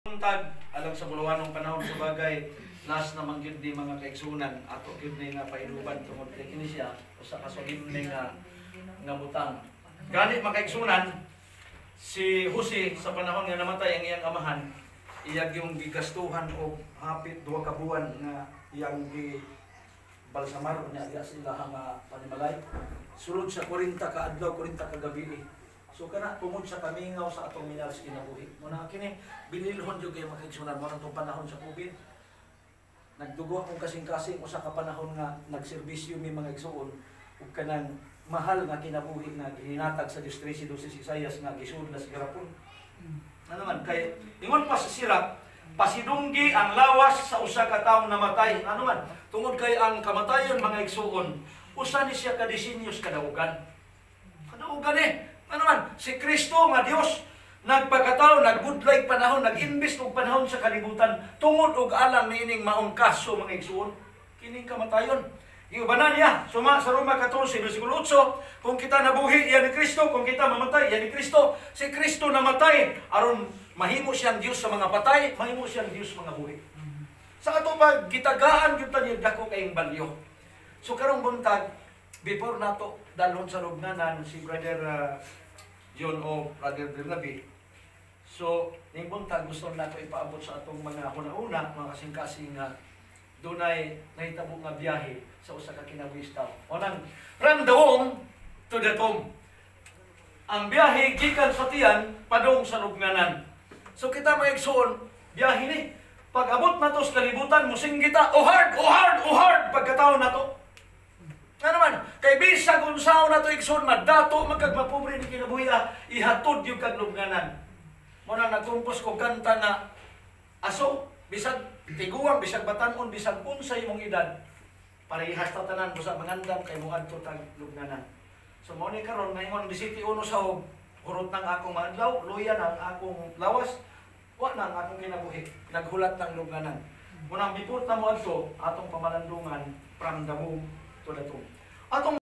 Tag alam sa buluwanong panahon sa bagay nas na mangyud di mga kaigsunan ato gyud ni nga pailuban tungod kay kini siya usa ka solemne nga butang. Gani mga kaigsunan, si Jose sa panahon nga namatay ang iyang amahan, iyag yung gigastuhan og hapit 2 ka buwan nga iyang gi balsamar nya diya sila nga panimalay. Sulod sa 40 ka adlaw, 40 ka gabi. So kana tungod sa pamingaw sa atong minahal sa kinabuhi. Muna kini binilhon jud kay makigsunan mo nang panahon sa COVID. Nagdugo akong kasing-kasing usa ka panahon nga nagserbisyo mi mga igsuon ug kanang mahal nga kinabuhi nga gihinatag sa Dios 13:12 Isaias nga gisud na sa garapon. Ano man kay ingon pa sa sirat, pasidunggi ang lawas sa usa ka taong namatay. Ano man tungod kay ang kamatayon mga igsuon usa ni siya ka disenyos kadaugan. Kadaugan ano man, si Kristo nga Dios nagpakatao, nagbudlay panahon, nag-invest og panahon sa kalibutan tungod og alam niining maong kaso mga igsuon. Kining kamatayon. Iubanan niya, suma sa Roma 14 bersikulo 8, kung kita nabuhi yan ni Kristo, kung kita mamatay yan ni Kristo. Si Kristo namatay aron mahimo siyang Dios sa mga patay, mahimo siyang Dios sa mga buhi. Sa ato pag gitagaan gyud ta niya dako kayong balyo. So karong buntag before nato dalhon sa lugnanan si Brother John o Brother Bernabe. So, ning buntag gusto nato ipaabot sa atong mga huna-una, mga kasing-kasing nga dunay nahitabo nga biyahe sa usa ka kinabuhi tawo. Unang from the womb to the tomb. Ang biyahe gikan sa tiyan padung sa lugnanan. So kita maigsuon, biyahe ni. Pag abot nato sa kalibutan, musing kita, oh hard pagkataon nato. Ano man, kay bisag unsaon nato igsoon madato magkagmapobre ni kinabuhi ihatod yung kaglubnganan. Mo nang nagkumpos ko kanta na aso bisag tiguang bisag batan-on bisag unsay mong edad parehas ta tanan busa mangandam kay mo adto tag lubnganan. So mo ni karon ngayon 21 sa hurot ng akong madlaw, luya ang akong lawas, wa nang akong kinabuhi. Naghulat ng lubnganan. Mo nang bipot na mo adto atong pamalandungan from the womb to the tomb. Atong